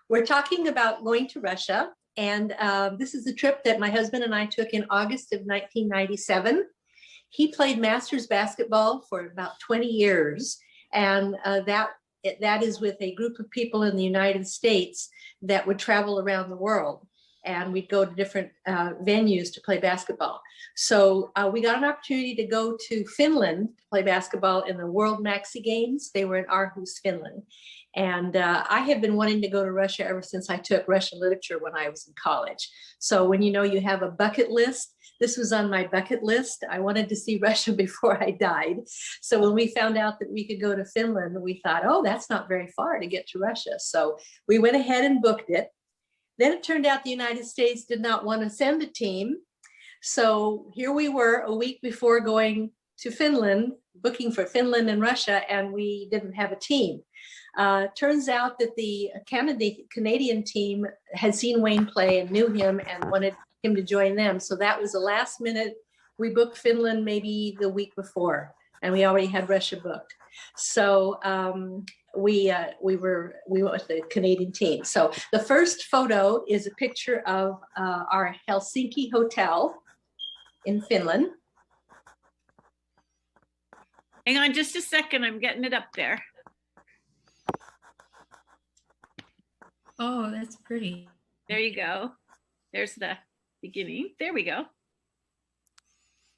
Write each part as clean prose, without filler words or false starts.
We're talking about going to Russia, and this is a trip that my husband and I took in August of 1997. He played Masters basketball for about 20 years, and that is with a group of people in the United States that would travel around the world, and we'd go to different venues to play basketball. So we got an opportunity to go to Finland to play basketball in the World Maxi Games. They were in Aarhus, Finland. And I have been wanting to go to Russia ever since I took Russian literature when I was in college. So when you have a bucket list, this was on my bucket list. I wanted to see Russia before I died. So when we found out that we could go to Finland, we thought, oh, that's not very far to get to Russia. So we went ahead and booked it. Then it turned out the United States did not want to send a team. So here we were a week before going to Finland, booking for Finland and Russia, and we didn't have a team. Turns out that the Canadian team had seen Wayne play and knew him and wanted him to join them. So that was the last minute. We booked Finland maybe the week before, and we already had Russia booked. So we went with the Canadian team. So the first photo is a picture of our Helsinki hotel in Finland. Hang on just a second, I'm getting it up there. Oh, that's pretty. There you go. There's the beginning. There we go.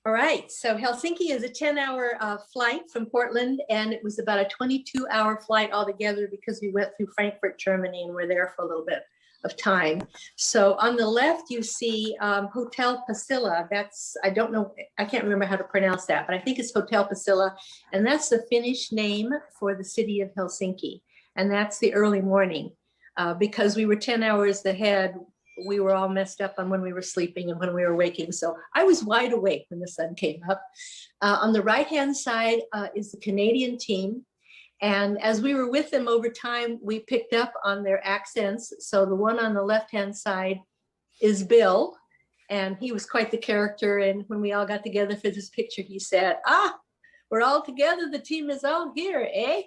All right, so Helsinki is a 10-hour flight from Portland, and it was about a 22-hour flight altogether because we went through Frankfurt, Germany, and were there for a little bit of time. So on the left, you see Hotel Pasila. That's, I don't know, I can't remember how to pronounce that, but I think it's Hotel Pasila, and that's the Finnish name for the city of Helsinki, and that's the early morning. Because we were 10 hours ahead, we were all messed up on when we were sleeping and when we were waking. So I was wide awake when the sun came up. On the right-hand side is the Canadian team. And as we were with them over time, we picked up on their accents. So the one on the left-hand side is Bill, and he was quite the character. And when we all got together for this picture, he said, we're all together. The team is all here, eh?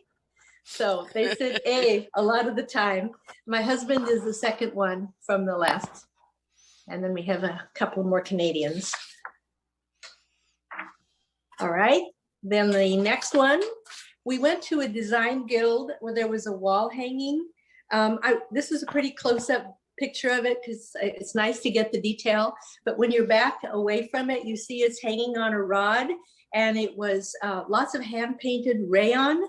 So they said a lot of the time. My husband is the second one from the left. And then we have a couple more Canadians. All right, then the next one, we went to a design guild where there was a wall hanging. This is a pretty close-up picture of it because it's nice to get the detail. But when you're back away from it, you see it's hanging on a rod, and it was lots of hand-painted rayon.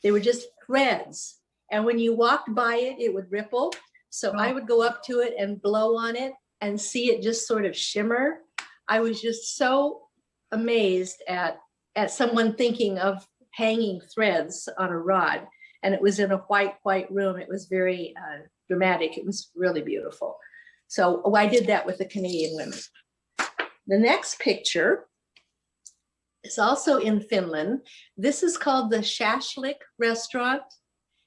They were just threads. And when you walked by it, it would ripple. So I would go up to it and blow on it and see it just sort of shimmer. I was just so amazed at someone thinking of hanging threads on a rod. And it was in a white room. It was very dramatic. It was really beautiful. So I did that with the Canadian women. The next picture is also in Finland. This is called the Shashlik restaurant.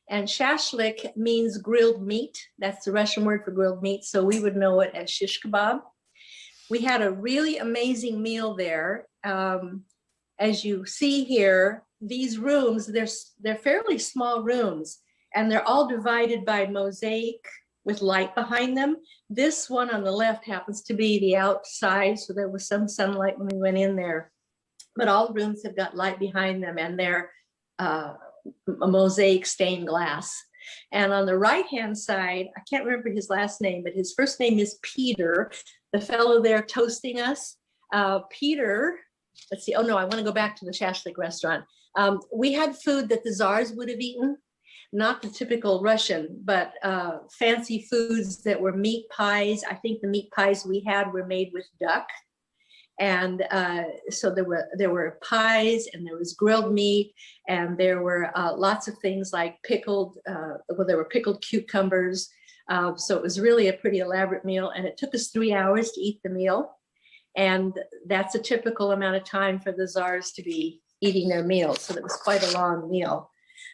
And shashlik means grilled meat. That's the Russian word for grilled meat. So we would know it as shish kebab. We had a really amazing meal there. As you see here, these rooms, they're fairly small rooms, and they're all divided by mosaic with light behind them. This one on the left happens to be the outside, so there was some sunlight when we went in there. But all rooms have got light behind them, and they're a mosaic stained glass. And on the right-hand side, I can't remember his last name, but his first name is Peter, the fellow there toasting us. Peter, let's see, oh no, I want to go back to the Shashlik restaurant. We had food that the czars would have eaten, not the typical Russian, but fancy foods that were meat pies. I think the meat pies we had were made with duck. And so there were pies, and there was grilled meat, and there were lots of things like pickled, well, there were pickled cucumbers. So it was really a pretty elaborate meal, and it took us 3 hours to eat the meal. And that's a typical amount of time for the czars to be eating their meals. So it was quite a long meal.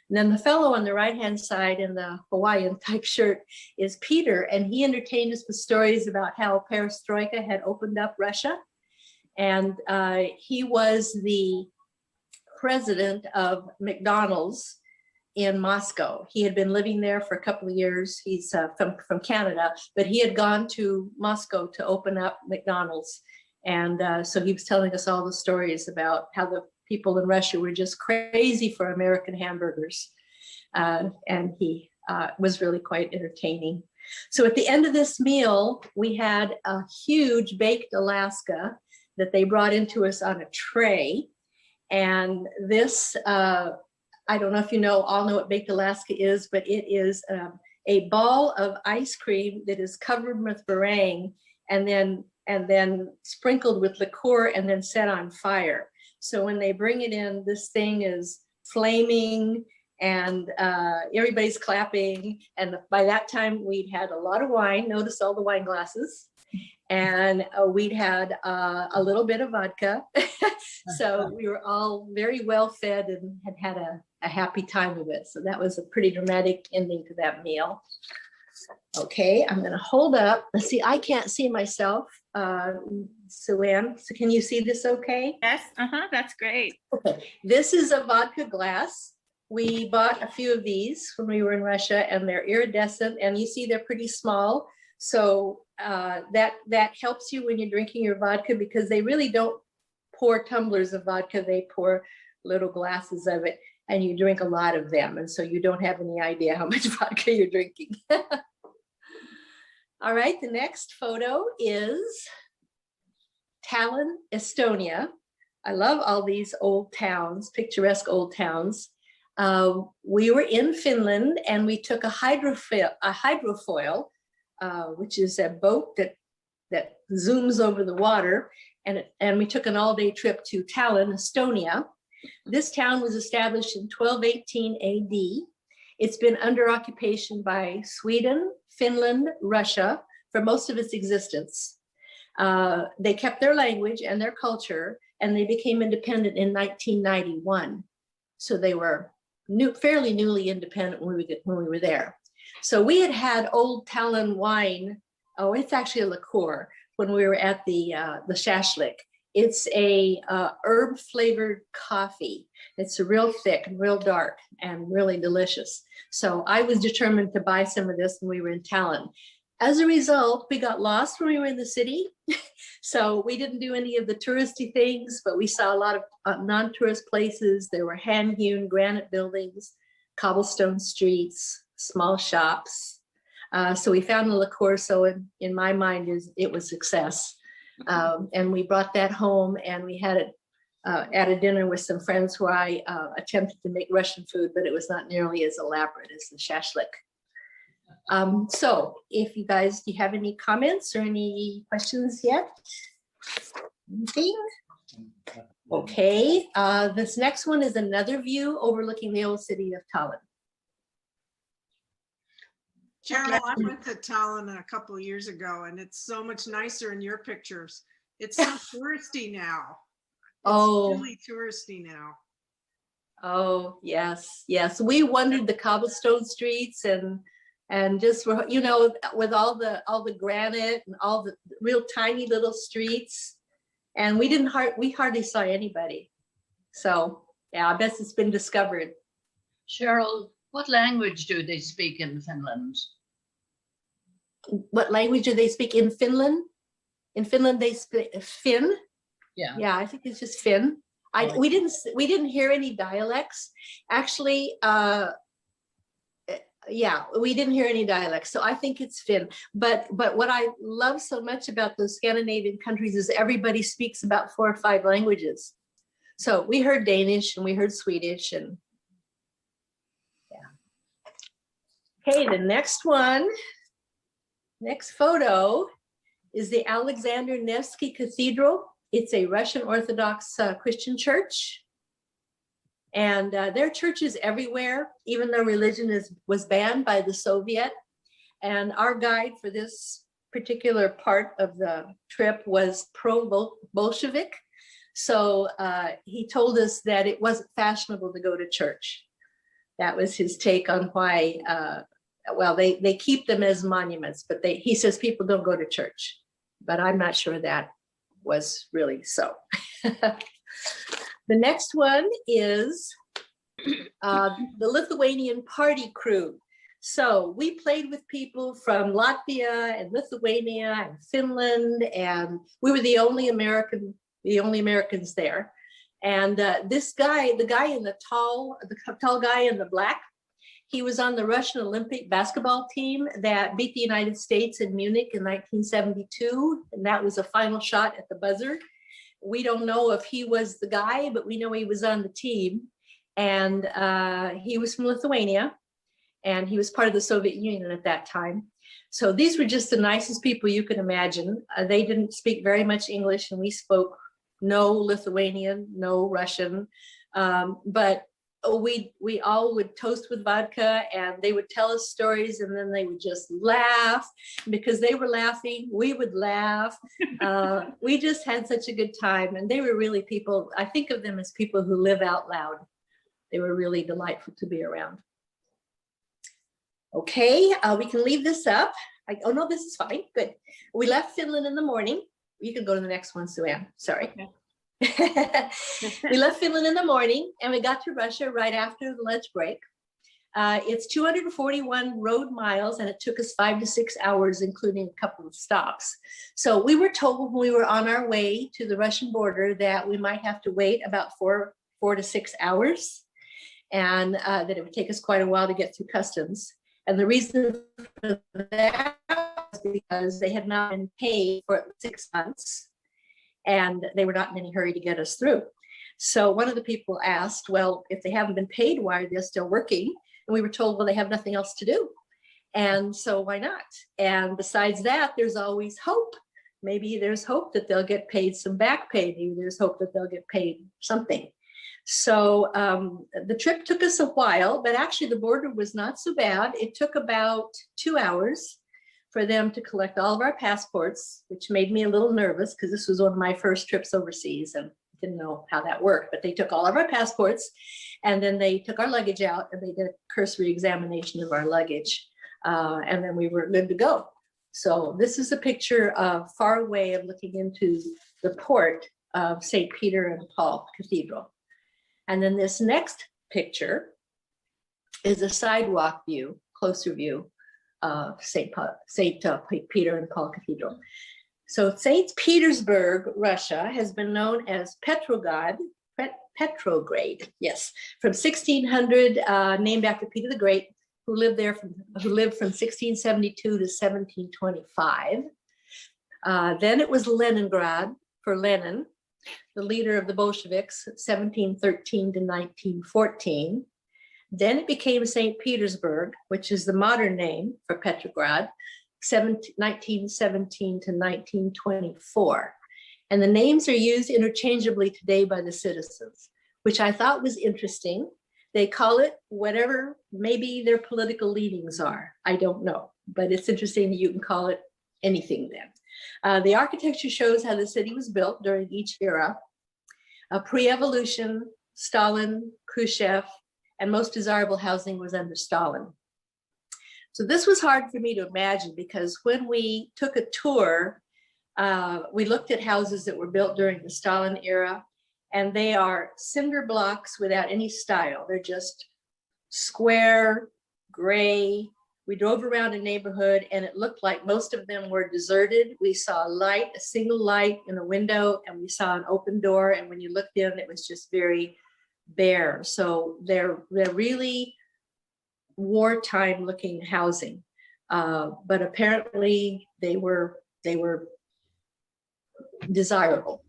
And then the fellow on the right-hand side in the Hawaiian type shirt is Peter, and he entertained us with stories about how perestroika had opened up Russia. And he was the president of McDonald's in Moscow. He had been living there for a couple of years. He's from Canada, but he had gone to Moscow to open up McDonald's. And so he was telling us all the stories about how the people in Russia were just crazy for American hamburgers. And he was really quite entertaining. So at the end of this meal, we had a huge baked Alaska that they brought into us on a tray. And this, I don't know if you all know what baked Alaska is, but it is a ball of ice cream that is covered with meringue and then sprinkled with liqueur and then set on fire. So when they bring it in, this thing is flaming and everybody's clapping. And by that time, we'd had a lot of wine. Notice all the wine glasses. And we'd had a little bit of vodka. So we were all very well fed and had a happy time with it. So that was a pretty dramatic ending to that meal. Okay, I'm going to hold up. Let's see, I can't see myself. Suanne, so can you see this okay? Yes, that's great. Okay, this is a vodka glass. We bought a few of these when we were in Russia, and they're iridescent, and you see they're pretty small. So that helps you when you're drinking your vodka, because they really don't pour tumblers of vodka. They pour little glasses of it, and you drink a lot of them. And so you don't have any idea how much vodka you're drinking. All right, the next photo is Tallinn, Estonia. I love all these old towns, picturesque old towns. We were in Finland, and we took a hydrofoil, which is a boat that zooms over the water, and we took an all-day trip to Tallinn, Estonia. This town was established in 1218 AD. It's been under occupation by Sweden, Finland, Russia for most of its existence. They kept their language and their culture, and they became independent in 1991. So they were fairly newly independent when we were there. So we had old Tallinn wine. Oh, it's actually a liqueur when we were at the shashlik. It's a herb flavored coffee. It's real thick and real dark and really delicious. So I was determined to buy some of this when we were in Tallinn. As a result, we got lost when we were in the city. So we didn't do any of the touristy things, but we saw a lot of non-tourist places. There were hand-hewn granite buildings, cobblestone streets, small shops. So we found the liqueur. So in my mind, it was success. And we brought that home, and we had it at a dinner with some friends where I attempted to make Russian food, but it was not nearly as elaborate as the shashlik. So if you guys, do you have any comments or any questions yet? Anything? Okay, this next one is another view overlooking the old city of Tallinn. Sherl, I went to Tallinn a couple of years ago, and it's so much nicer in your pictures. It's so touristy now. It's really touristy now. Oh, yes, yes. We wandered the cobblestone streets and just, you know, with all the granite and all the real tiny little streets, and we hardly saw anybody. So yeah, I guess it's been discovered. Sherl, what language do they speak in Finland? What language do they speak in Finland? In Finland, they speak Finn. Yeah. Yeah, I think it's just Finn. We didn't hear any dialects. Actually, yeah, we didn't hear any dialects. So I think it's Finn. But what I love so much about those Scandinavian countries is everybody speaks about 4 or 5 languages. So we heard Danish and we heard Swedish, and yeah. Okay, the next photo is the Alexander Nevsky Cathedral. It's a Russian Orthodox Christian church. And there are churches everywhere, even though religion was banned by the Soviet. And our guide for this particular part of the trip was pro-Bolshevik. So he told us that it wasn't fashionable to go to church. That was his take on why, well, they keep them as monuments, but he says people don't go to church. But I'm not sure that was really so. The next one is the Lithuanian party crew. So we played with people from Latvia and Lithuania and Finland, and we were the only Americans there. And this guy, the guy in the tall guy in the black, he was on the Russian Olympic basketball team that beat the United States in Munich in 1972. And that was a final shot at the buzzer. We don't know if he was the guy, but we know he was on the team. And he was from Lithuania, and he was part of the Soviet Union at that time. So these were just the nicest people you could imagine. They didn't speak very much English, and we spoke no Lithuanian, no Russian. But we all would toast with vodka, and they would tell us stories, and then they would just laugh. Because they were laughing, we would laugh. We just had such a good time, and they were really people, I think of them as people who live out loud. They were really delightful to be around. Okay, we can leave this up. Oh no, this is fine, good. We left Finland in the morning. You can go to the next one, Sue Ann, sorry. Okay. We left Finland in the morning, and we got to Russia right after the lunch break. It's 241 road miles, and it took us 5 to 6 hours, including a couple of stops. So we were told when we were on our way to the Russian border that we might have to wait about four to 6 hours, and that it would take us quite a while to get through customs. And the reason for that was because they had not been paid for 6 months, and they were not in any hurry to get us through. So one of the people asked, well, if they haven't been paid, why are they still working? And we were told, well, they have nothing else to do. And so why not? And besides that, there's always hope. Maybe there's hope that they'll get paid some back pay. Maybe there's hope that they'll get paid something. So the trip took us a while, but actually the border was not so bad. It took about 2 hours for them to collect all of our passports, which made me a little nervous because this was one of my first trips overseas and didn't know how that worked. But they took all of our passports, and then they took our luggage out, and they did a cursory examination of our luggage. And then we were good to go. So this is a picture of far away of looking into the port of St. Peter and Paul Cathedral. And then this next picture is a sidewalk view, closer view of St. Peter and Paul Cathedral. So St. Petersburg, Russia, has been known as Petrograd, yes, from 1600, named after Peter the Great, who lived from 1672 to 1725. Then it was Leningrad for Lenin, the leader of the Bolsheviks, 1713 to 1914. Then it became St. Petersburg, which is the modern name for Petrograd, 1917 to 1924. And the names are used interchangeably today by the citizens, which I thought was interesting. They call it whatever maybe their political leanings are. I don't know, but it's interesting that you can call it anything then. The architecture shows how the city was built during each era. Pre-evolution, Stalin, Khrushchev, and most desirable housing was under Stalin. So this was hard for me to imagine because when we took a tour, we looked at houses that were built during the Stalin era, and they are cinder blocks without any style. They're just square, gray. We drove around a neighborhood and it looked like most of them were deserted. We saw a light, a single light in a window, and we saw an open door. And when you looked in, it was just very bare. So they're really wartime looking housing. But apparently they were desirable.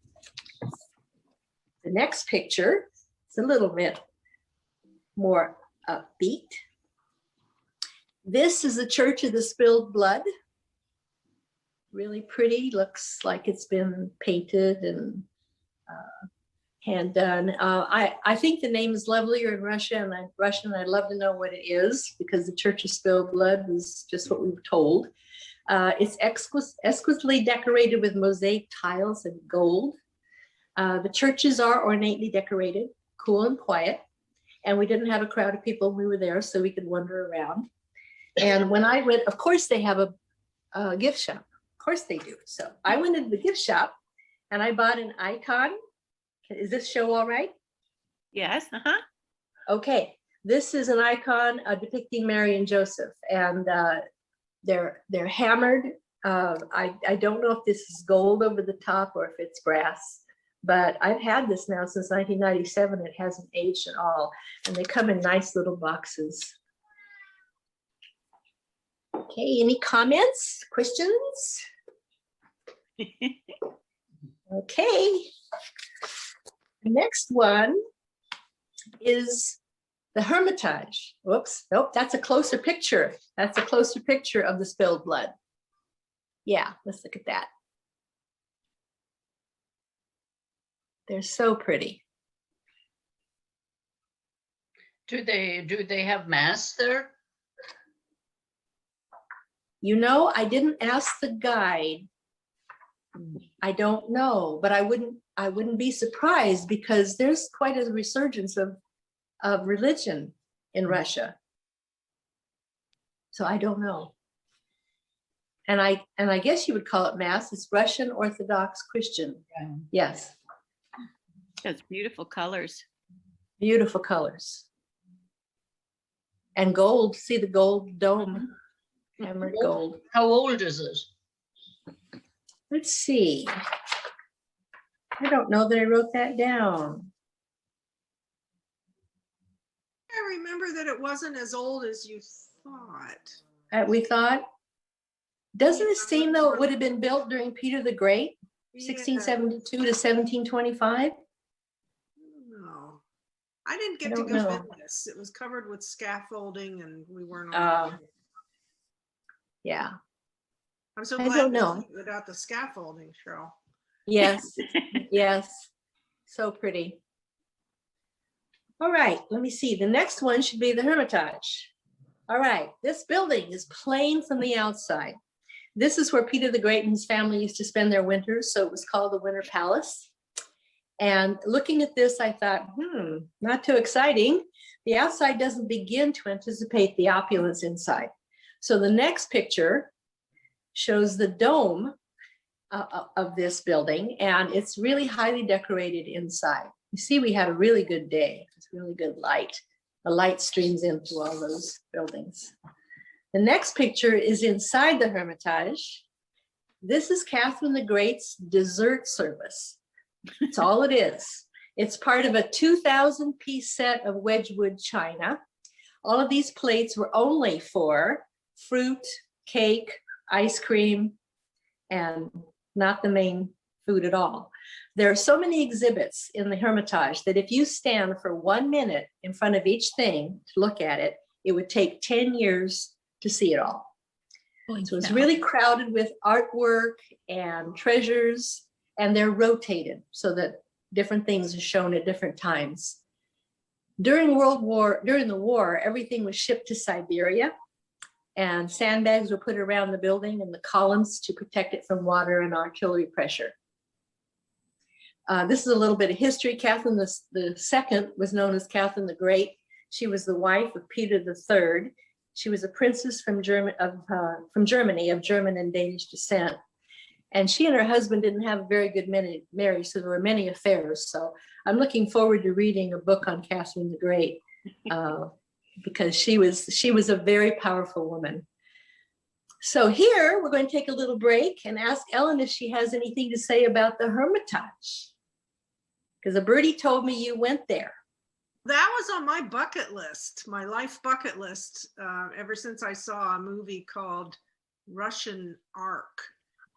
The next picture is a little bit more upbeat. This is the Church of the Spilled Blood. Really pretty, looks like it's been painted and hand done. I think the name is lovelier in Russian. I'd love to know what it is because the Church of Spilled Blood was just what we were told. It's exquisitely decorated with mosaic tiles and gold. The churches are ornately decorated, cool and quiet. And we didn't have a crowd of people when we were there, so we could wander around. And when I went, of course, they have a gift shop. Of course they do. So I went into the gift shop and I bought an icon. Is this show all right? Yes. Uh-huh. Okay, this is an icon depicting Mary and Joseph, and they're hammered. I don't know if this is gold over the top or if it's brass, but I've had this now since 1997. It hasn't aged at all, and they come in nice little boxes. Okay, any comments, questions? Okay. The next one is the Hermitage. Whoops, nope, that's a closer picture. That's a closer picture of the spilled blood. Yeah, let's look at that. They're so pretty. Do they have mass there? You know, I didn't ask the guide. I don't know, but I wouldn't be surprised because there's quite a resurgence of religion in Russia. So I don't know. And I guess you would call it Mass. It's Russian Orthodox Christian. Yeah. Yes. Those beautiful colors. Beautiful colors. And gold, see the gold dome, hammered gold. How old is it? Let's see. I don't know that I wrote that down. I remember that it wasn't as old as you thought. We thought, doesn't it seem though it would have been built during Peter the Great, Yeah. 1672 to 1725? No, I didn't get I to don't go know. in this. It was covered with scaffolding and we weren't Oh. allowed. Yeah, I'm so I glad don't this know. is without the scaffolding, Cheryl. yes, yes, so pretty. All right, let me see. The next one should be the Hermitage. All right, this building is plain from the outside. This is where Peter the Great and his family used to spend their winters, so it was called the Winter Palace. And looking at this, I thought, not too exciting. The outside doesn't begin to anticipate the opulence inside. So the next picture shows the dome of this building, and it's really highly decorated inside. You see, we had a really good day. It's really good light. The light streams in through all those buildings. The next picture is inside the Hermitage. This is Catherine the Great's dessert service. That's all it is. It's part of a 2,000-piece set of Wedgwood china. All of these plates were only for fruit, cake, ice cream, and not the main food at all. There are so many exhibits in the Hermitage that if you stand for 1 minute in front of each thing to look at it, it would take 10 years to see it all. So it's really crowded with artwork and treasures, and they're rotated so that different things are shown at different times. During the war, everything was shipped to Siberia, and sandbags were put around the building and the columns to protect it from water and artillery pressure. This is a little bit of history. Catherine the Second was known as Catherine the Great. She was the wife of Peter the Third. She was a princess from Germany of German and Danish descent. And she and her husband didn't have a very good marriage, so there were many affairs. So I'm looking forward to reading a book on Catherine the Great because she was a very powerful woman. So here we're going to take a little break and ask Ellen if she has anything to say about the Hermitage. Because a birdie told me you went there. That was on my bucket list, my life bucket list, ever since I saw a movie called Russian Ark,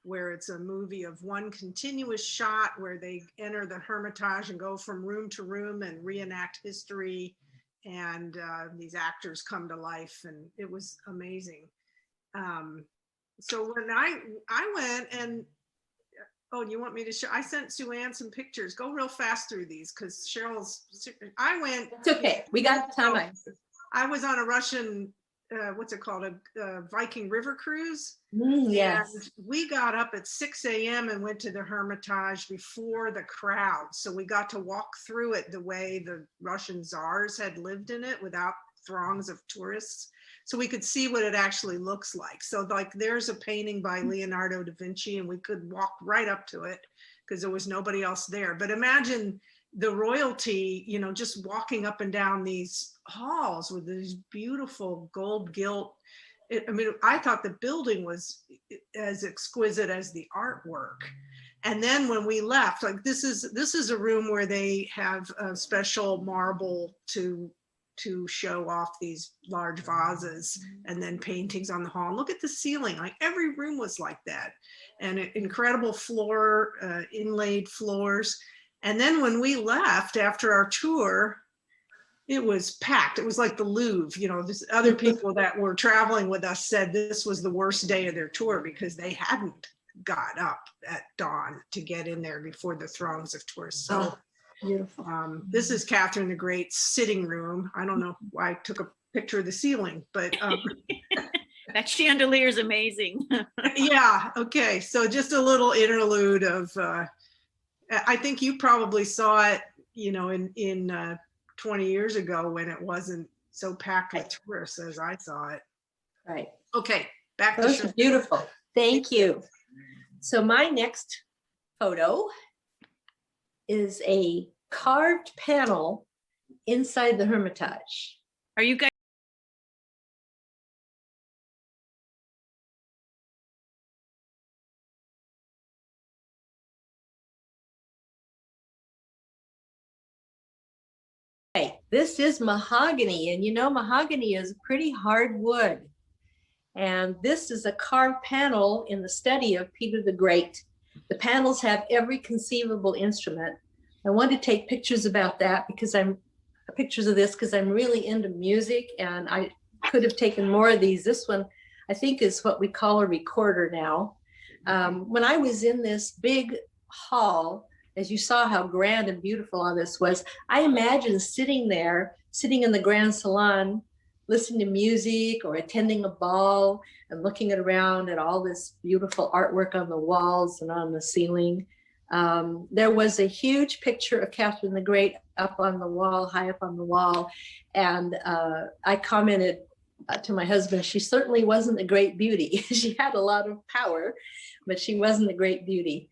where it's a movie of one continuous shot where they enter the Hermitage and go from room to room and reenact history. And these actors come to life, and it was amazing. So when I went and, oh, you want me to show? I sent Sue Ann some pictures. Go real fast through these because I went. It's okay. We got time. I was on a Russian, what's it called? A Viking river cruise. Yes. And we got up at 6 a.m. and went to the Hermitage before the crowd. So we got to walk through it the way the Russian czars had lived in it without throngs of tourists. So we could see what it actually looks like. So like there's a painting by Leonardo da Vinci and we could walk right up to it because there was nobody else there. But imagine the royalty, you know, just walking up and down these halls with these beautiful gold gilt. I mean, I thought the building was as exquisite as the artwork. And then when we left, like this is a room where they have a special marble to show off these large vases, and then paintings on the wall. Look at the ceiling, like every room was like that. And incredible floor, inlaid floors. And then when we left after our tour, it was packed. It was like the Louvre. You know, this other people that were traveling with us said this was the worst day of their tour because they hadn't got up at dawn to get in there before the throngs of tourists. So beautiful. This is Catherine the Great's sitting room. I don't know why I took a picture of the ceiling, but that chandelier is amazing. yeah. Okay. So just a little interlude of, I think you probably saw it, you know, in 20 years ago when it wasn't so packed with tourists as I saw it. Right. Okay. Back to Those are beautiful. Thank you. So my next photo is a carved panel inside the Hermitage. Are you guys? Okay, this is mahogany, and you know mahogany is pretty hard wood. And this is a carved panel in the study of Peter the Great. The panels have every conceivable instrument. I want to take pictures about that because pictures of this because I'm really into music, and I could have taken more of these. This one, I think, is what we call a recorder now. When I was in this big hall, as you saw how grand and beautiful all this was, I imagined sitting there, sitting in the grand salon, listening to music or attending a ball and looking around at all this beautiful artwork on the walls and on the ceiling. There was a huge picture of Catherine the Great up on the wall, high up on the wall. And I commented to my husband, she certainly wasn't a great beauty. She had a lot of power, but she wasn't a great beauty.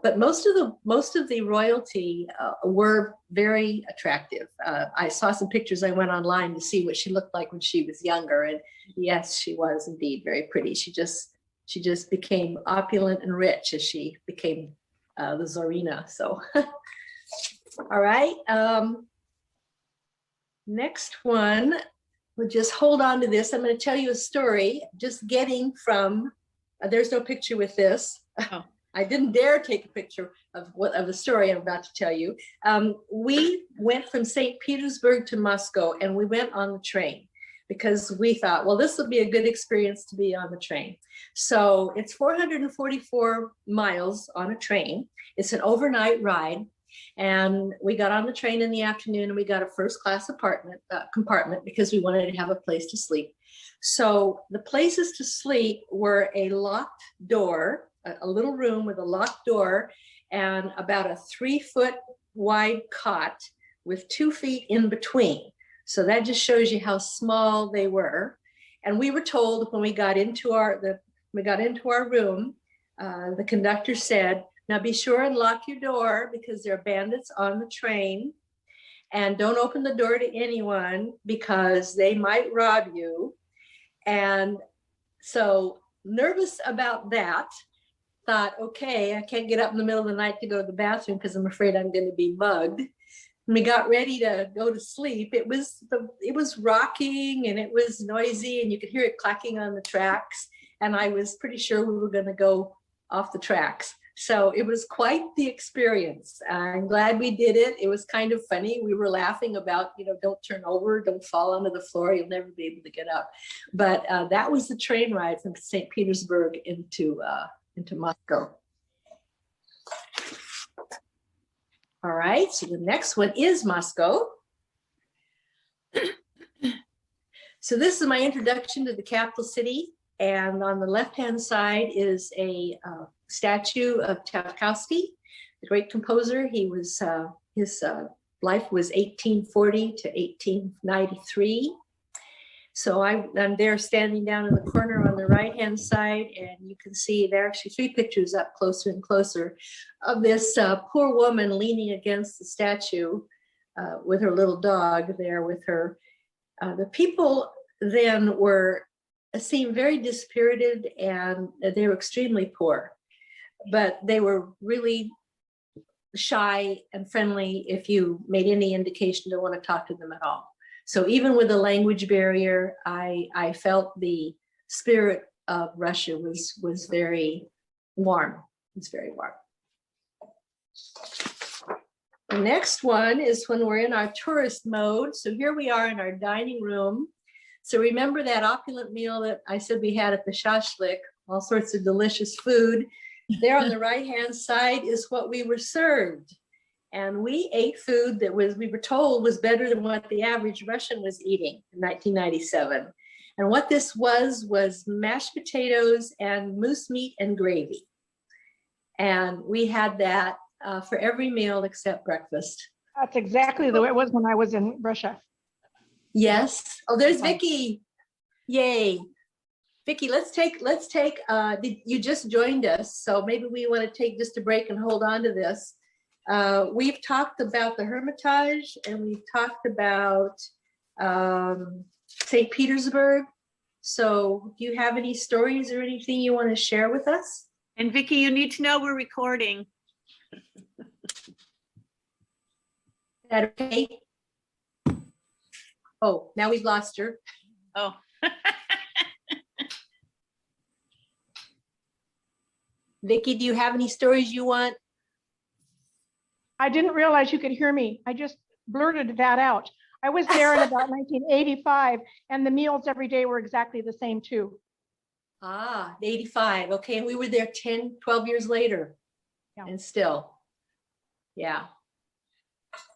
But most of the royalty were very attractive. I saw some pictures. I went online to see what she looked like when she was younger, and yes, she was indeed very pretty. She just became opulent and rich as she became the Tsarina. So, all right. Next one. We'll just hold on to this. I'm going to tell you a story. Just getting from. There's no picture with this. Oh. I didn't dare take a picture of the story I'm about to tell you. We went from St. Petersburg to Moscow, and we went on the train because we thought, well, this will be a good experience to be on the train. So it's 444 miles on a train. It's an overnight ride. And we got on the train in the afternoon, and we got a first class compartment because we wanted to have a place to sleep. So the places to sleep were a locked door, a little room with a locked door, and about a 3-foot wide cot with 2 feet in between. So that just shows you how small they were. And we were told when we got into our room, the conductor said, "Now be sure and lock your door because there are bandits on the train, and don't open the door to anyone because they might rob you." And so, nervous about that, thought, okay, I can't get up in the middle of the night to go to the bathroom because I'm afraid I'm going to be mugged. And we got ready to go to sleep. It was rocking and it was noisy, and you could hear it clacking on the tracks. And I was pretty sure we were going to go off the tracks. So it was quite the experience. I'm glad we did it. It was kind of funny. We were laughing about, don't turn over, don't fall onto the floor. You'll never be able to get up. But that was the train ride from St. Petersburg into Moscow. All right, so the next one is Moscow. So this is my introduction to the capital city. And on the left-hand side is a statue of Tchaikovsky, the great composer. He was his life was 1840 to 1893. So I'm there standing down in the corner on the right-hand side, and you can see there are actually 3 pictures up closer and closer of this poor woman leaning against the statue with her little dog there with her. The people then seemed very dispirited, and they were extremely poor, but they were really shy and friendly if you made any indication to want to talk to them at all. So even with the language barrier, I felt the spirit of Russia was very warm. It's very warm. The next one is when we're in our tourist mode. So here we are in our dining room. So remember that opulent meal that I said we had at the shashlik, all sorts of delicious food. There on the right-hand side is what we were served. And we ate food that we were told was better than what the average Russian was eating in 1997. And what this was mashed potatoes and moose meat and gravy. And we had that for every meal except breakfast. That's exactly the way it was when I was in Russia. Yes. Oh, there's Vicky. Yay. Vicky, let's take, you just joined us, so maybe we want to take just a break and hold on to this. We've talked about the Hermitage, and we've talked about St. Petersburg. So do you have any stories or anything you want to share with us? And Vicky, you need to know we're recording. Is that okay? Oh, now we've lost her. Oh. Vicky, do you have any stories you want? I didn't realize you could hear me. I just blurted that out. I was there in about 1985, and the meals every day were exactly the same too. Ah, 85. Okay, and we were there 10, 12 years later. Yeah. And still. Yeah.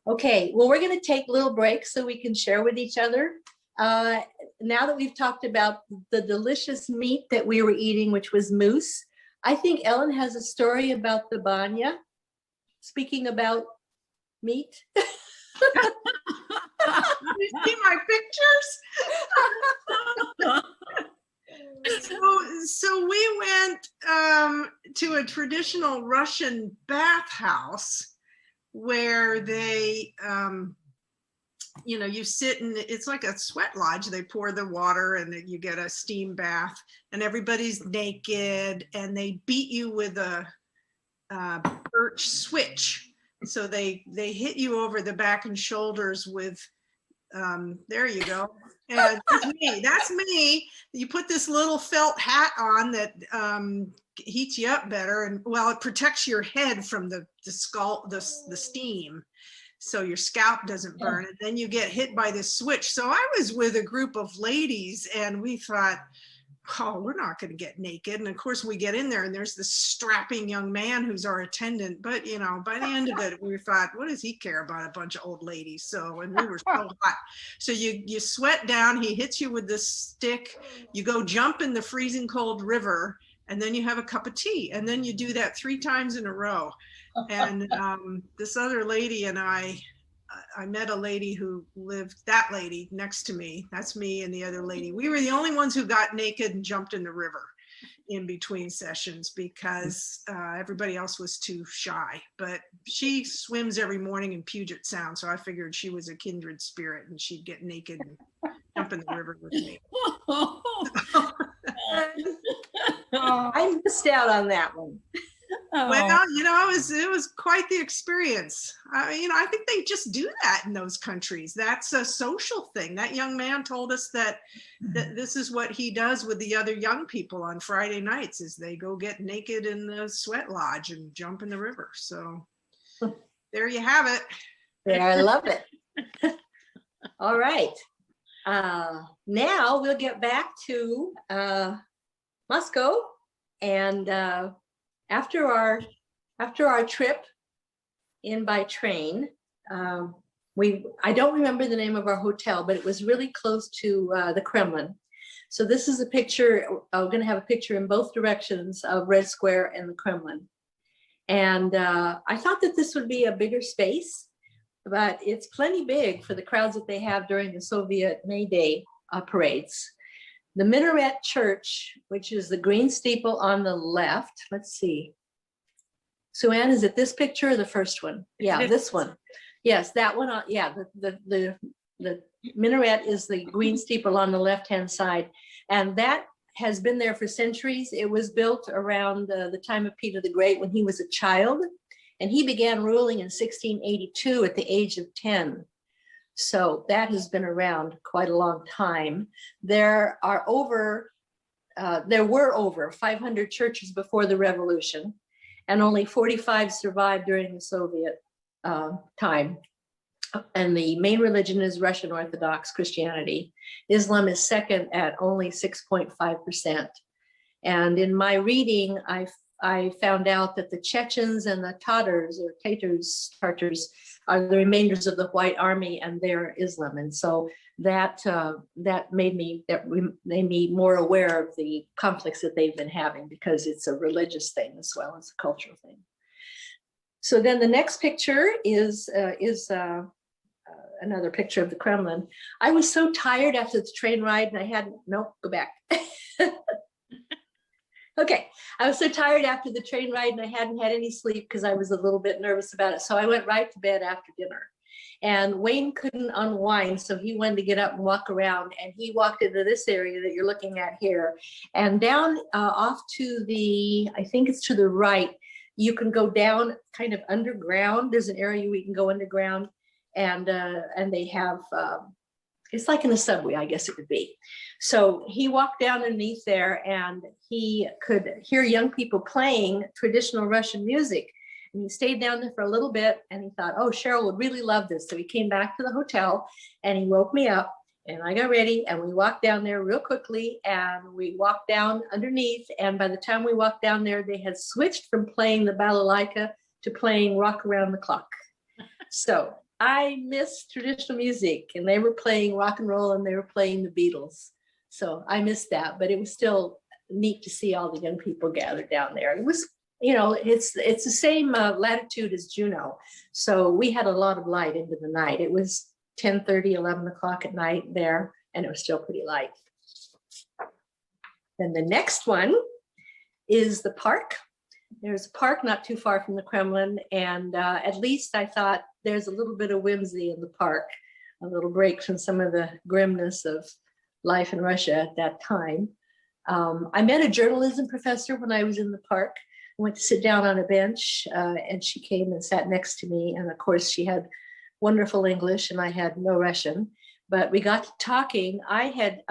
Okay, well, we're going to take little breaks so we can share with each other. Now that we've talked about the delicious meat that we were eating, which was moose, I think Ellen has a story about the banya. Speaking about meat. You see my pictures? So we went to a traditional Russian bathhouse where they, you sit in, it's like a sweat lodge. They pour the water and you get a steam bath, and everybody's naked, and they beat you with a birch switch. So they hit you over the back and shoulders with, there you go. And that's me. You put this little felt hat on that heats you up better, and well, it protects your head from the steam, so your scalp doesn't burn. And then you get hit by this switch. So I was with a group of ladies, and we thought, oh, we're not going to get naked. And of course we get in there, and there's this strapping young man who's our attendant. But by the end of it, we thought, what does he care about a bunch of old ladies? So, and we were so hot. So you sweat down, he hits you with this stick, you go jump in the freezing cold river, and then you have a cup of tea. And then you do that 3 times in a row. And this other lady and I met a lady who lived, that lady next to me, that's me and the other lady. We were the only ones who got naked and jumped in the river in between sessions because everybody else was too shy. But she swims every morning in Puget Sound, so I figured she was a kindred spirit and she'd get naked and jump in the river with me. I missed out on that one. Oh. Well, it was quite the experience. I think they just do that in those countries. That's a social thing. That young man told us that this is what he does with the other young people on Friday nights, is they go get naked in the sweat lodge and jump in the river. So there you have it. Yeah, I love it. All right. Now we'll get back to Moscow, and after our trip in by train, I don't remember the name of our hotel, but it was really close to the Kremlin. So this is a picture. I'm going to have a picture in both directions of Red Square and the Kremlin. And I thought that this would be a bigger space, but it's plenty big for the crowds that they have during the Soviet May Day parades. The Minaret Church, which is the green steeple on the left. Let's see. Sue Ann, is it this picture or the first one? Yeah, this one. Yes, that one. Yeah, the minaret is the green steeple on the left-hand side. And that has been there for centuries. It was built around the time of Peter the Great when he was a child. And he began ruling in 1682 at the age of 10. So that has been around quite a long time. There were over 500 churches before the revolution, and only 45 survived during the Soviet time. And the main religion is Russian Orthodox Christianity. Islam is second at only 6.5%. And in my reading, I found out that the Chechens and the Tatars are the remainders of the White Army and their Islam. And so that made me more aware of the conflicts that they've been having, because it's a religious thing as well as a cultural thing. So then the next picture is another picture of the Kremlin. I was so tired after the train ride, and go back. Okay, I was so tired after the train ride, and I hadn't had any sleep because I was a little bit nervous about it. So I went right to bed after dinner. And Wayne couldn't unwind, so he wanted to get up and walk around. And he walked into this area that you're looking at here. And down off to I think it's to the right, you can go down kind of underground. There's an area where you can go underground, and they have, it's like in a subway, I guess it would be. So he walked down underneath there, and he could hear young people playing traditional Russian music. And he stayed down there for a little bit, and he thought, oh, Sherl would really love this. So he came back to the hotel, and he woke me up, and I got ready, and we walked down there real quickly, and we walked down underneath. And by the time we walked down there, they had switched from playing the balalaika to playing Rock Around the Clock. So I missed traditional music, and they were playing rock and roll, and they were playing the Beatles. So I missed that, but it was still neat to see all the young people gathered down there. It was, it's the same latitude as Juneau. So we had a lot of light into the night. It was 10:30, 11 o'clock at night there, and it was still pretty light. Then the next one is the park. There's a park not too far from the Kremlin, and at least I thought there's a little bit of whimsy in the park, a little break from some of the grimness of life in Russia at that time. I met a journalism professor when I was in the park. I went to sit down on a bench, and she came and sat next to me. And of course, she had wonderful English, and I had no Russian. But we got to talking. I had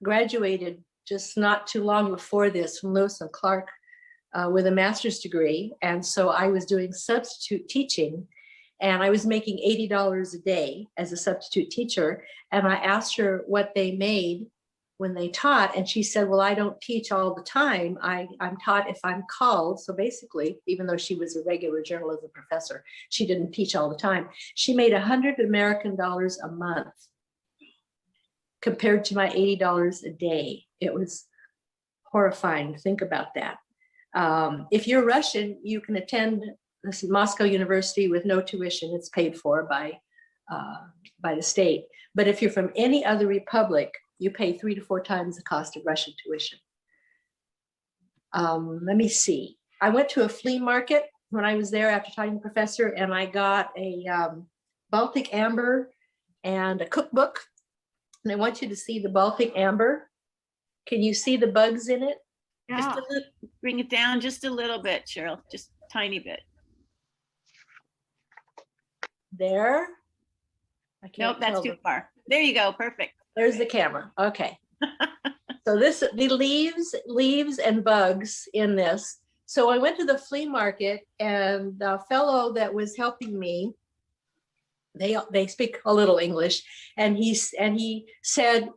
graduated just not too long before this from Lewis and Clark with a master's degree. And so I was doing substitute teaching, and I was making $80 a day as a substitute teacher. And I asked her what they made when they taught. And she said, well, I don't teach all the time. I'm taught if I'm called. So basically, even though she was a regular journalism professor, she didn't teach all the time. She made $100 American a month compared to my $80 a day. It was horrifying to think about that. If you're Russian, you can attend this Moscow University with no tuition. It's paid for by the state. But if you're from any other republic, you pay 3 to 4 times the cost of Russian tuition. Let me see. I went to a flea market when I was there after talking to the professor, and I got a Baltic amber and a cookbook. And I want you to see the Baltic amber. Can you see the bugs in it? Yeah. Just a little, bring it down just a little bit, Sherl, just a tiny bit. There. I can't Nope, that's tell too them. far. There you go, perfect. There's the camera. Okay. So the leaves and bugs in this. So I went to the flea market, and the fellow that was helping me, they speak a little English, and he said,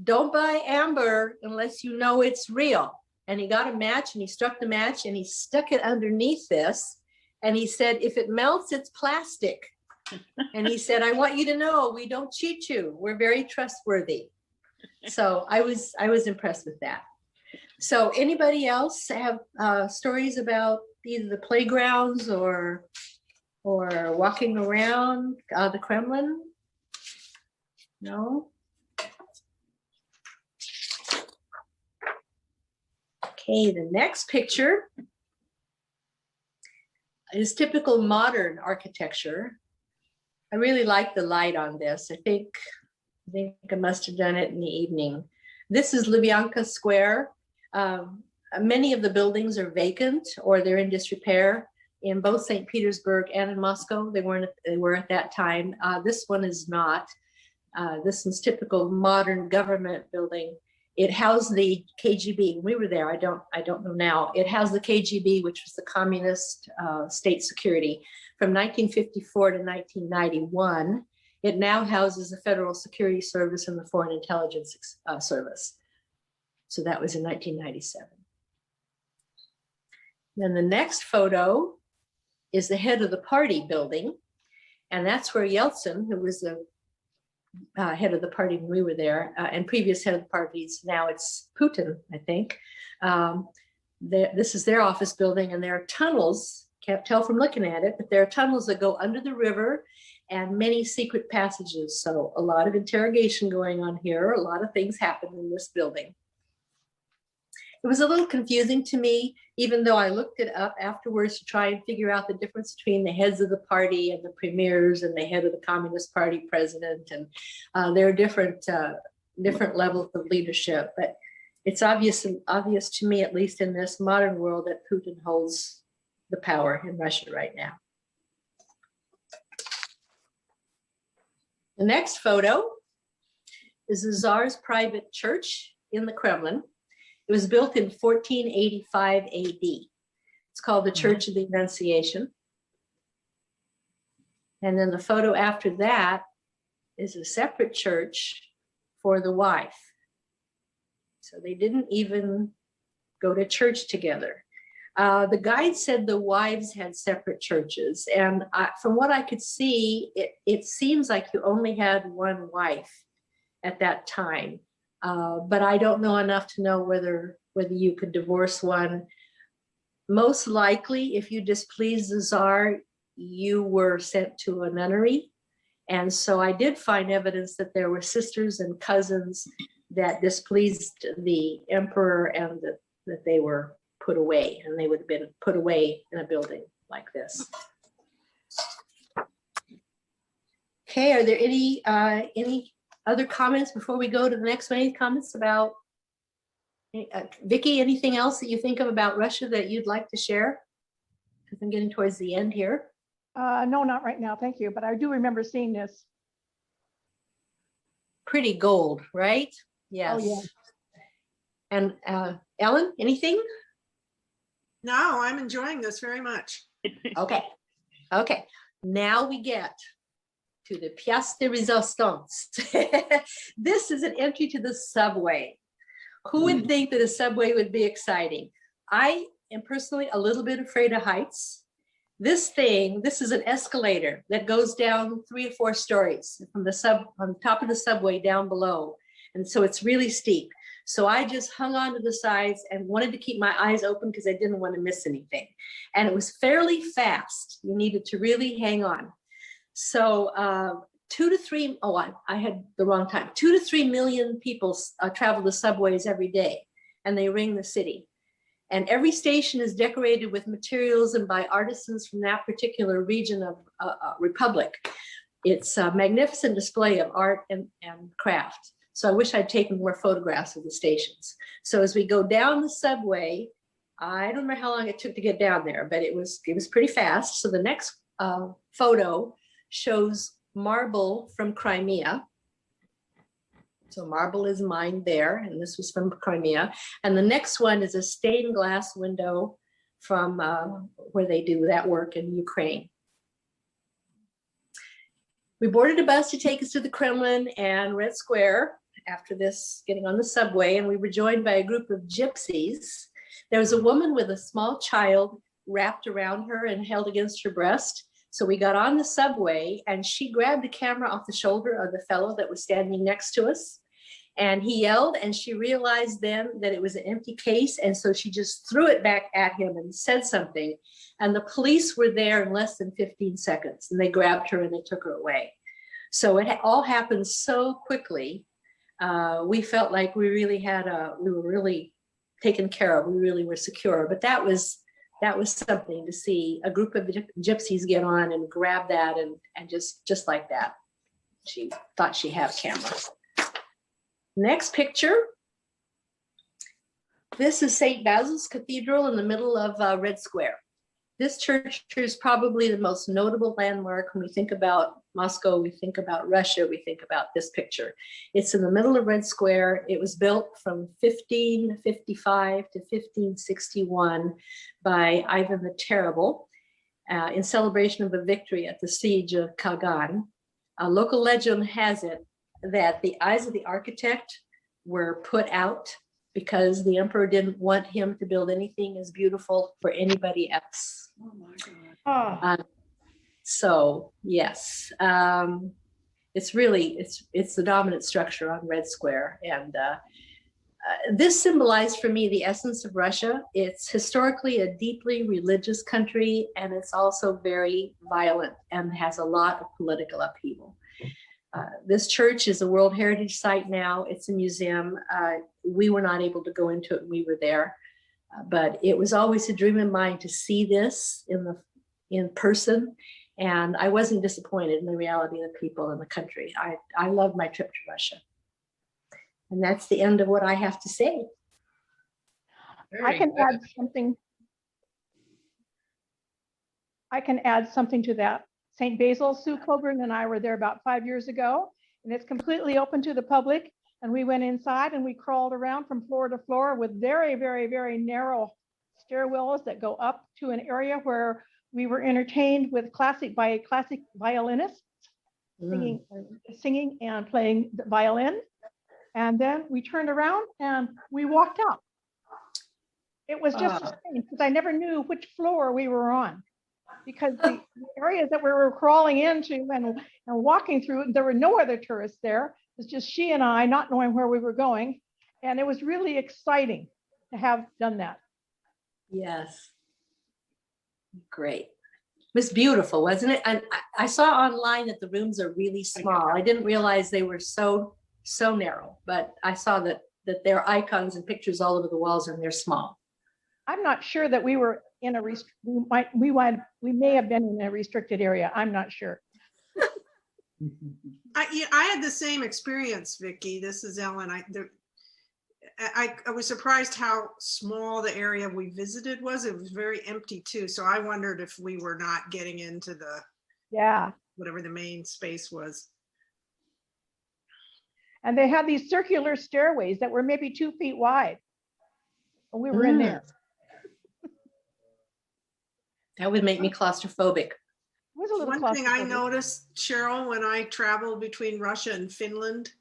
don't buy amber unless you know it's real. And he got a match, and he struck the match, and he stuck it underneath this. And he said, if it melts, it's plastic. And he said, I want you to know we don't cheat you. We're very trustworthy. So I was impressed with that. So anybody else have stories about either the playgrounds or walking around the Kremlin? No? Okay, the next picture is typical modern architecture. I really like the light on this. I think I must have done it in the evening. This is Lubyanka Square. Many of the buildings are vacant or they're in disrepair in both St. Petersburg and in Moscow. They were at that time. This one is not. This is typical modern government building. It housed the KGB. We were there. I don't know now. It housed the KGB, which was the communist state security, from 1954 to 1991. It now houses the Federal Security Service and the Foreign Intelligence Service. So that was in 1997. Then the next photo is the head of the party building. And that's where Yeltsin, who was the head of the party when we were there, and previous head of the parties, now it's Putin, I think. This is their office building, and there are tunnels, can't tell from looking at it, but there are tunnels that go under the river and many secret passages. So a lot of interrogation going on here. A lot of things happen in this building. It was a little confusing to me, even though I looked it up afterwards to try and figure out the difference between the heads of the party and the premiers and the head of the Communist Party president. And there are different levels of leadership, but it's obvious to me, at least in this modern world, that Putin holds the power in Russia right now. The next photo is the Tsar's private church in the Kremlin. It was built in 1485 AD. It's called the Church of the Annunciation. And then the photo after that is a separate church for the wife. So they didn't even go to church together. The guide said the wives had separate churches. And from what I could see, it seems like you only had one wife at that time. But I don't know enough to know whether you could divorce one. Most likely, if you displeased the Tsar, you were sent to a nunnery. And so I did find evidence that there were sisters and cousins that displeased the emperor and that they were put away, and they would have been put away in a building like this. Okay, are there any other comments before we go to the next one? Any comments about, Vicki, anything else that you think of about Russia that you'd like to share? Because I'm getting towards the end here. No, not right now, thank you. But I do remember seeing this. Pretty gold, right? Yes. Oh, yeah. And Ellen, anything? No, I'm enjoying this very much. Okay. Okay. Now we get to the Pièce de Résistance. This is an entry to the subway. Who would think that a subway would be exciting? I am personally a little bit afraid of heights. This is an escalator that goes down 3 or 4 stories from on top of the subway down below. And so it's really steep. So I just hung on to the sides and wanted to keep my eyes open because I didn't want to miss anything. And it was fairly fast. You needed to really hang on. So 2 to 3, I had the wrong time. 2 to 3 million people travel the subways every day, and they ring the city. And every station is decorated with materials and by artisans from that particular region of Republic. It's a magnificent display of art and craft. So I wish I'd taken more photographs of the stations. So as we go down the subway, I don't remember how long it took to get down there, but it was pretty fast. So the next photo shows marble from Crimea. So marble is mined there, and this was from Crimea. And the next one is a stained glass window from where they do that work in Ukraine. We boarded a bus to take us to the Kremlin and Red Square after this, getting on the subway, and we were joined by a group of gypsies. There was a woman with a small child wrapped around her and held against her breast. So we got on the subway, and she grabbed the camera off the shoulder of the fellow that was standing next to us. And he yelled, and she realized then that it was an empty case. And so she just threw it back at him and said something. And the police were there in less than 15 seconds, and they grabbed her and they took her away. So it all happened so quickly. We felt like we were really taken care of. We really were secure. But that was something to see a group of gypsies get on and grab that and just like that. She thought she had a camera. Next picture. This is St. Basil's Cathedral in the middle of Red Square. This church is probably the most notable landmark. When we think about Moscow, we think about Russia, we think about this picture. It's in the middle of Red Square. It was built from 1555 to 1561 by Ivan the Terrible in celebration of a victory at the siege of Kagan. A local legend has it that the eyes of the architect were put out because the emperor didn't want him to build anything as beautiful for anybody else. Oh my God. So yes, it's the dominant structure on Red Square. And this symbolized for me the essence of Russia. It's historically a deeply religious country, and it's also very violent and has a lot of political upheaval. This church is a World Heritage Site now. It's a museum. We were not able to go into it when we were there, but it was always a dream of mine to see this in person, and I wasn't disappointed in the reality of the people in the country. I loved my trip to Russia. And that's the end of what I have to say. I can add something. I can add something to that. St. Basil, Sue Coburn and I were there about 5 years ago, and it's completely open to the public. And we went inside and we crawled around from floor to floor with very, very, very narrow stairwells that go up to an area where we were entertained with classic violinists singing and playing the violin. And then we turned around and we walked out. It was just strange because I never knew which floor we were on, because the areas that we were crawling into and walking through, there were no other tourists there. It was just she and I, not knowing where we were going. And it was really exciting to have done that. Yes. Great. It was beautiful, wasn't it? And I saw online that the rooms are really small. I didn't realize they were so narrow, but I saw that there are icons and pictures all over the walls and they're small. I'm not sure that we were in a we may have been in a restricted area. I'm not sure. I had the same experience, Vicki. This is Ellen. I was surprised how small the area we visited was. It was very empty too. So I wondered if we were not getting into whatever the main space was. And they had these circular stairways that were maybe 2 feet wide. And we were in there. That would make me claustrophobic. It was a little One thing I claustrophobic. noticed, Cheryl, when I traveled between Russia and Finland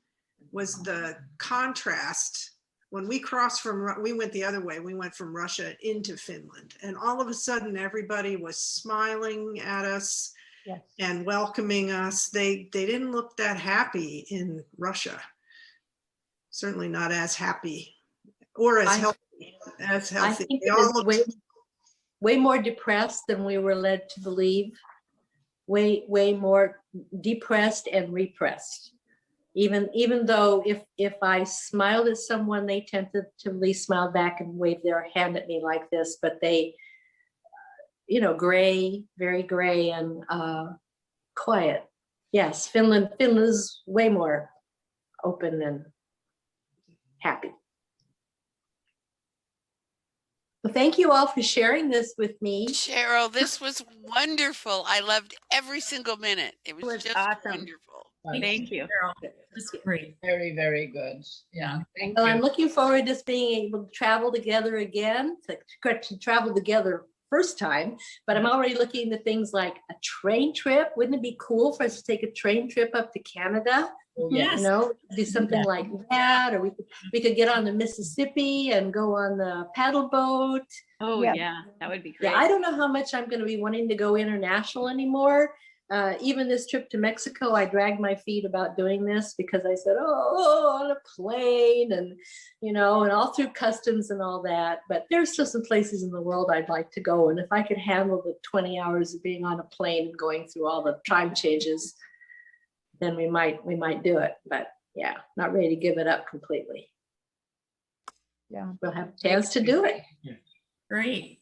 was the contrast. When we crossed we went the other way. We went from Russia into Finland, and all of a sudden everybody was smiling at us. Yes. And welcoming us. They didn't look that happy in Russia. Certainly not as happy or as healthy. I think it was way more depressed than we were led to believe. Way more depressed and repressed. Even though if I smiled at someone, they tentatively smiled back and waved their hand at me like this, but they, gray, very gray and quiet. Yes, Finland is way more open and happy. Well, thank you all for sharing this with me. Cheryl, this was wonderful. I loved every single minute. It was just awesome. wonderful. Thank you. This is great. Very, very good. Yeah. Thank Well, you. I'm looking forward to being able to travel together again, to travel together first time, but I'm already looking into things like a train trip. Wouldn't it be cool for us to take a train trip up to Canada? Yes. Do something like that, or we could get on the Mississippi and go on the paddle boat. Oh Yeah. yeah, that would be great. Yeah, I don't know how much I'm going to be wanting to go international anymore. Even this trip to Mexico, I dragged my feet about doing this because I said, on a plane and, and all through customs and all that. But there's still some places in the world I'd like to go. And if I could handle the 20 hours of being on a plane and going through all the time changes, then we might do it. But yeah, not ready to give it up completely. Yeah. we'll have a chance to do it. Great.